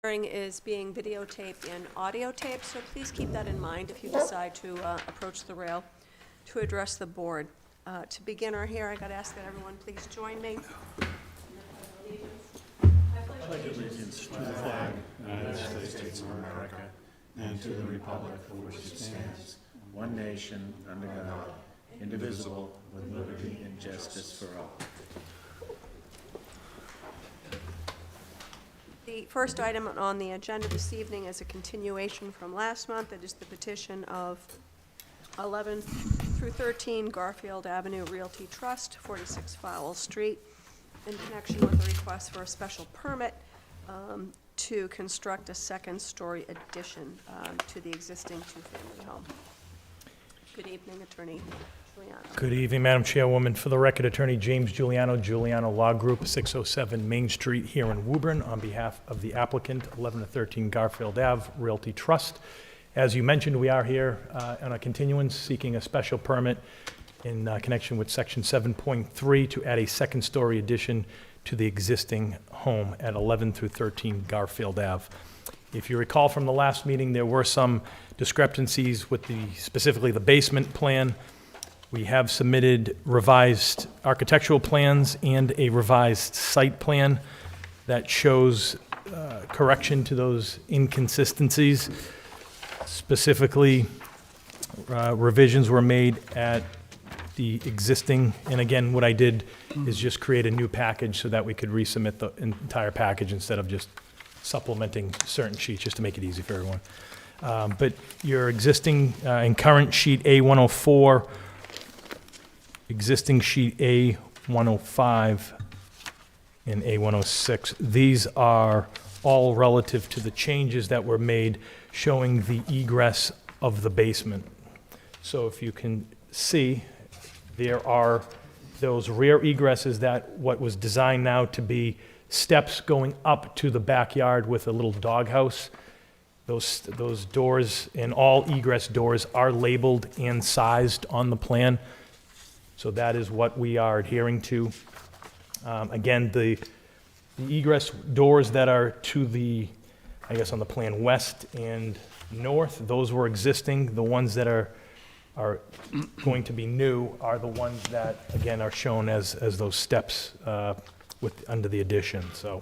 Hearing is being videotaped and audio taped, so please keep that in mind if you decide to approach the rail to address the board. To begin our hearing, I got to ask that everyone please join me. Pledge allegiance to the flag of the United States of America and to the republic for which it stands, one nation, under God, indivisible, with liberty and justice for all. The first item on the agenda this evening is a continuation from last month. It is the petition of 11 through 13 Garfield Avenue Realty Trust, 46 Fowle Street, in connection with a request for a special permit to construct a second-story addition to the existing two-family home. Good evening, Attorney Giuliano. Good evening, Madam Chairwoman. For the record, Attorney James Giuliano, Giuliano Law Group, 607 Main Street here in Woburn, on behalf of the applicant, 11 to 13 Garfield Ave Realty Trust. As you mentioned, we are here on a continuance seeking a special permit in connection with Section 7.3 to add a second-story addition to the existing home at 11 through 13 Garfield Ave. If you recall from the last meeting, there were some discrepancies with specifically the basement plan. We have submitted revised architectural plans and a revised site plan that shows correction to those inconsistencies. Specifically, revisions were made at the existing, and again, what I did is just create a new package so that we could resubmit the entire package instead of just supplementing certain sheets, just to make it easy for everyone. But your existing and current sheet A104, existing sheet A105 and A106. These are all relative to the changes that were made showing the egress of the basement. So if you can see, there are those rear egresses that what was designed now to be steps going up to the backyard with a little doghouse. Those doors and all egress doors are labeled and sized on the plan. So that is what we are adhering to. Again, the egress doors that are to the, I guess on the plan, west and north, those were existing. The ones that are going to be new are the ones that, again, are shown as those steps under the addition. So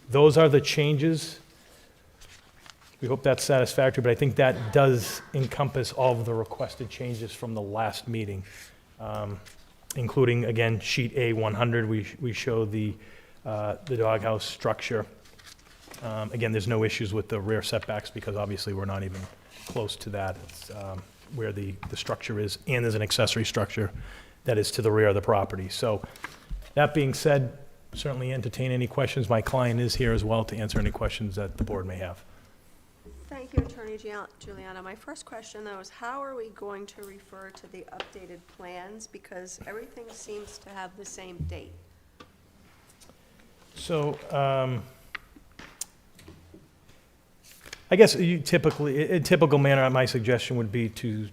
those are the changes. We hope that's satisfactory, but I think that does encompass all of the requested changes from the last meeting. Including, again, sheet A100, we show the doghouse structure. Again, there's no issues with the rear setbacks because obviously we're not even close to that. It's where the structure is, and there's an accessory structure that is to the rear of the property. So that being said, certainly entertain any questions. My client is here as well to answer any questions that the board may have. Thank you, Attorney Giuliano. My first question, though, is how are we going to refer to the updated plans? Because everything seems to have the same date. So, I guess in typical manner, my suggestion would be to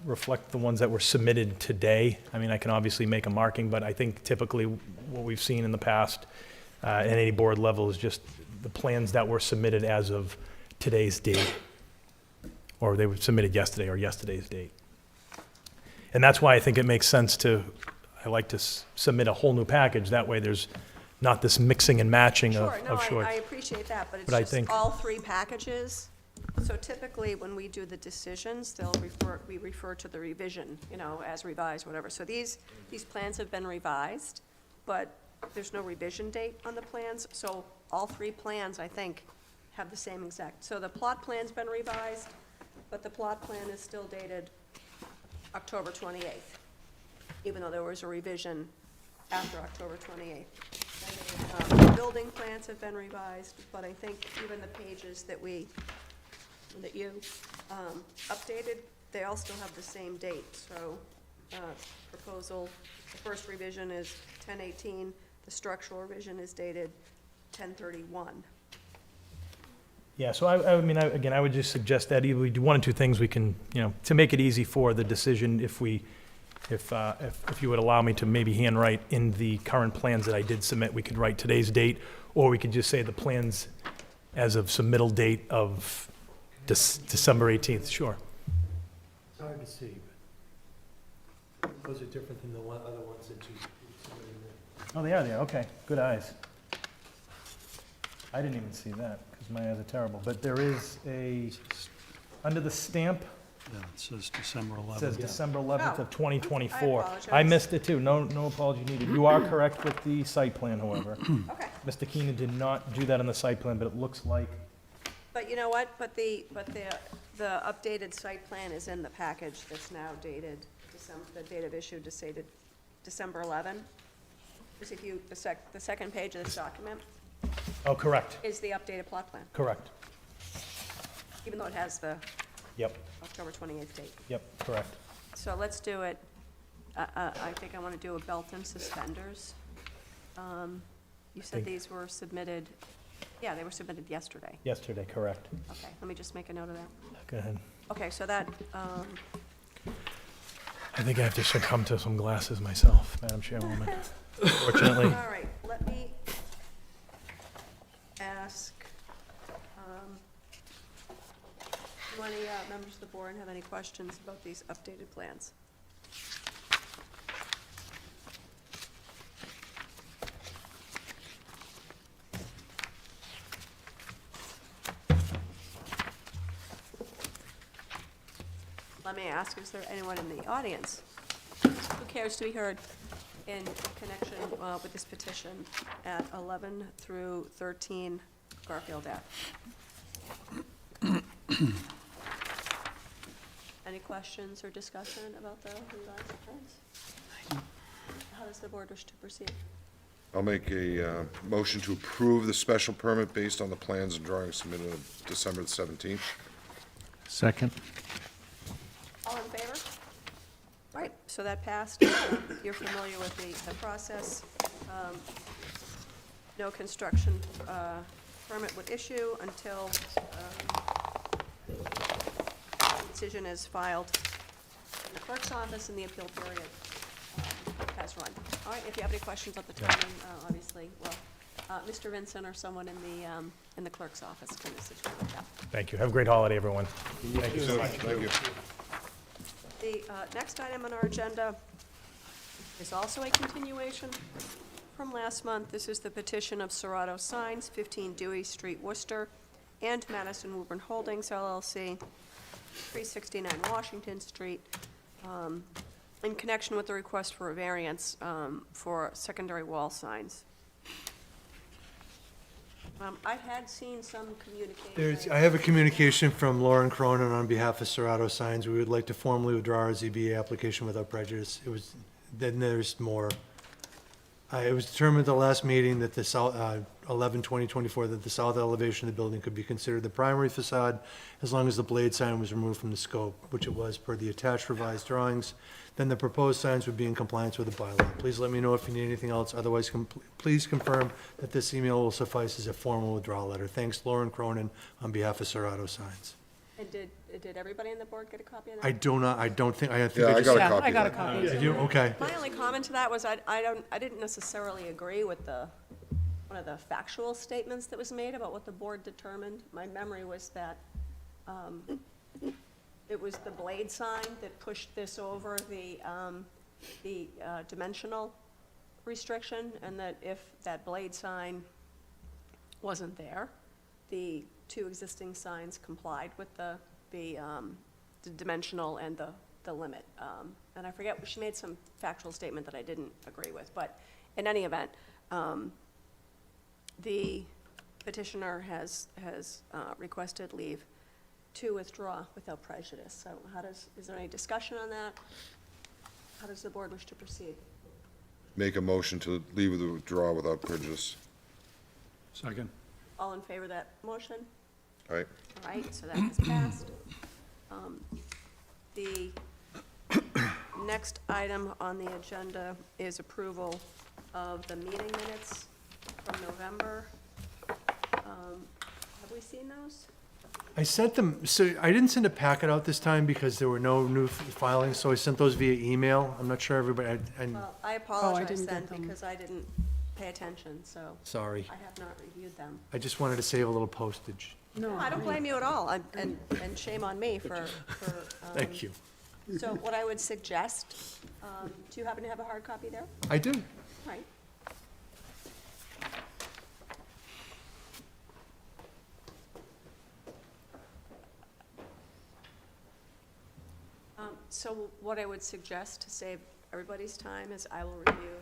reflect the ones that were submitted today. I mean, I can obviously make a marking, but I think typically what we've seen in the past at any board level is just the plans that were submitted as of today's date, or they were submitted yesterday or yesterday's date. And that's why I think it makes sense I like to submit a whole new package. That way there's not this mixing and matching of shorts. I appreciate that, but it's But I just think- all three packages. So typically, when we do the decisions, we refer to the revision, as revised, whatever. So these plans have been revised, but there's no revision date on the plans. So all three plans, I think, have the same exact. So the plot plan's been revised, but the plot plan is still dated October 28th, even though there was a revision after October 28th. The building plans have been revised, but I think even the pages that you updated, they all still have the same date. So proposal, the first revision is 10/18, the structural revision is dated 10/31. Yeah, so I mean, again, I would just suggest that either we do one or two things we can, to make it easy for the decision, if you would allow me to maybe handwrite in the current plans that I did submit, we could write today's date, or we could just say the plans as of submittal date of December 18th, sure. It's hard to see, but those are different than the other ones that you submitted in. Oh, they are there, okay, good eyes. I didn't even see that, because my eyes are terrible, but there is under the stamp, Yeah, it says December it says 11th. December 11th of I 2024. apologize. I missed it too, no apology needed. You are correct with the site plan, however. Okay, Mr. Keenan did not do that on the site plan, but it looks like, but you know what, but the updated site plan is in the package that's now dated, the date of issue dated December 11. Just if you, the second page of this document oh, correct, is the updated plot plan, correct. even though it has the Yep, October 28th date. yep, correct. So let's do it, I think I want to do a belt and suspenders. You said think- these were submitted, yeah, they were submitted yesterday. Yesterday, correct. Okay, let me just make a note of that. Go ahead. Okay, so that, I think I have to succumb to some glasses myself, Madam Chairwoman. Fortunately, all right, let me ask, do any members of the board have any questions about these updated plans? Let me ask, is there anyone in the audience who cares to be heard in connection with this petition at 11 through 13 Garfield Ave? Any questions or discussion about the revised plans? How does the board wish to proceed? I'll make a motion to approve the special permit based on the plans and drawings submitted on December the 17th. Second? All in favor? Right, so that passed. You're familiar with the process. No construction permit would issue until the decision is filed in the clerk's office and the appeal period has run. All right, if you have any questions at the timing, obviously, well, Mr. Vincent or someone in the clerk's office can assist you with that. thank you. Have a great holiday, everyone. Thank you so much. Thank you. The next item on our agenda is also a continuation from last month. This is the petition of Serato Signs, 15 Dewey Street, Worcester, and Madison Woburn Holdings LLC, 369 Washington Street, in connection with the request for a variance for secondary wall signs. I had seen some communication. I have a communication from Lauren Cronin on behalf of Serato Signs. We would like to formally withdraw our ZBA application without prejudice. Then there's more. It was determined at the last meeting that the 11/20/24, that the south elevation of the building could be considered the primary facade as long as the blade sign was removed from the scope, which it was per the attached revised drawings. Then the proposed signs would be in compliance with the bylaw. Please let me know if you need anything else. Otherwise, please confirm that this email will suffice as a formal withdrawal letter. Thanks, Lauren Cronin, on behalf of Serato Signs. And did everybody on the board get a copy of that? I don't think, I think Yeah, I I just. got a Yeah, copy I of got a that. copy. Did you? Okay. My only comment to that was I didn't necessarily agree with one of the factual statements that was made about what the board determined. My memory was that it was the blade sign that pushed this over the dimensional restriction, and that if that blade sign wasn't there, the two existing signs complied with the dimensional and the limit. And I forget, she made some factual statement that I didn't agree with, but in any event, the petitioner has requested leave to withdraw without prejudice. So is there any discussion on that? How does the board wish to proceed? Make a motion to leave the withdrawal without prejudice. Second? All in favor of that motion? All right. All right, so that has passed. The next item on the agenda is approval of the meeting minutes from November. Have we seen those? I sent them, so I didn't send a packet out this time because there were no new filings, so I sent those via email. I'm not sure everybody, Well, I apologize didn't then, get them. because I didn't pay attention, so Sorry. I have not reviewed them. I just wanted to save a little postage. No, I don't blame you at all, and shame on me for. Thank you. So what I would suggest, do you happen to have a hard copy there? I do. Right. So what I would suggest to save everybody's time is I will review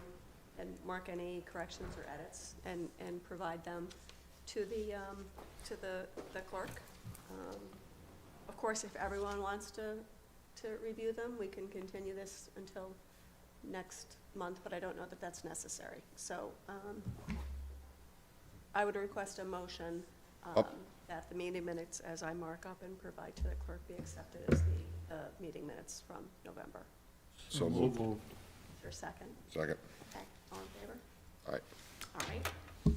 and mark any corrections or edits and provide them to the clerk. Of course, if everyone wants to review them, we can continue this until next month, but I don't know that that's necessary. So I would request a motion that the meeting minutes, as I mark up and provide to the clerk, be accepted as the meeting minutes from November. So moved. Is there a second? Second. Okay, all in favor? Aye. All right,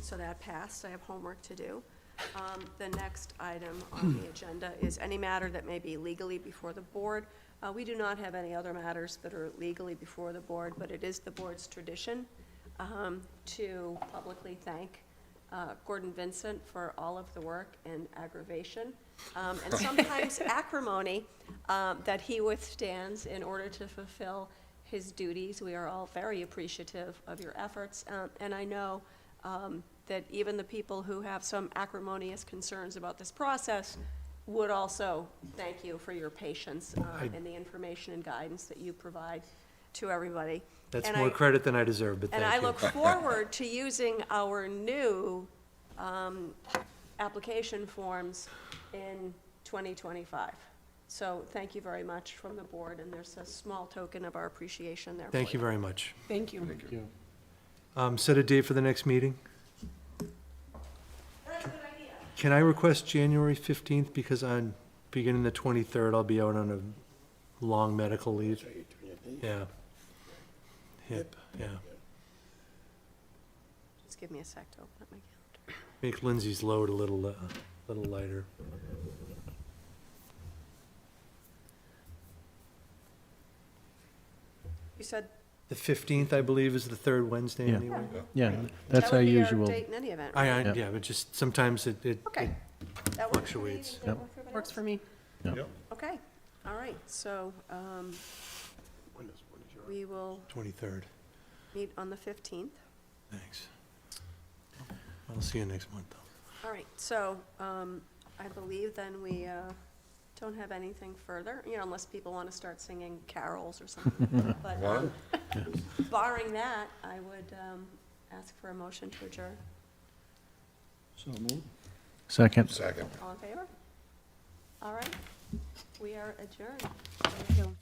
so that passed. I have homework to do. The next item on the agenda is any matter that may be legally before the board. We do not have any other matters that are legally before the board, but it is the board's tradition to publicly thank Gordon Vincent for all of the work and aggravation, and sometimes acrimony that he withstands in order to fulfill his duties. We are all very appreciative of your efforts, and I know that even the people who have some acrimonious concerns about this process would also thank you for your patience and the information and guidance that you provide to everybody. That's And more I- credit than I deserve, but And thank I you. look forward to using our new application forms in 2025. So thank you very much from the board, and there's a small token of our appreciation there. Thank you very much. Thank you. Thank you. Set a date for the next meeting. That's a good idea. Can I request January 15th, because on beginning the 23rd, I'll be out on a long medical leave. Yeah. Hip, yeah. Just give me a sec to open up my calendar. Make Lindsay's load a little lighter. You said The 15th, I believe, is the third Wednesday Yeah. anyway. Yeah, that's that our would be usual. date in any event. I, right? Yeah. yeah, but just sometimes it Okay. That works for me. fluctuates. Does that Yep. work for everybody Works else? for me. Yeah. Okay, all right, so we will 23rd. meet on the 15th. Thanks. I'll see you next month, though. All right, so I believe then we don't have anything further, unless people want to start singing carols or something. But What? barring that, I would ask for a motion to adjourn. So moved. Second. Second. All in favor? All right, we are adjourned.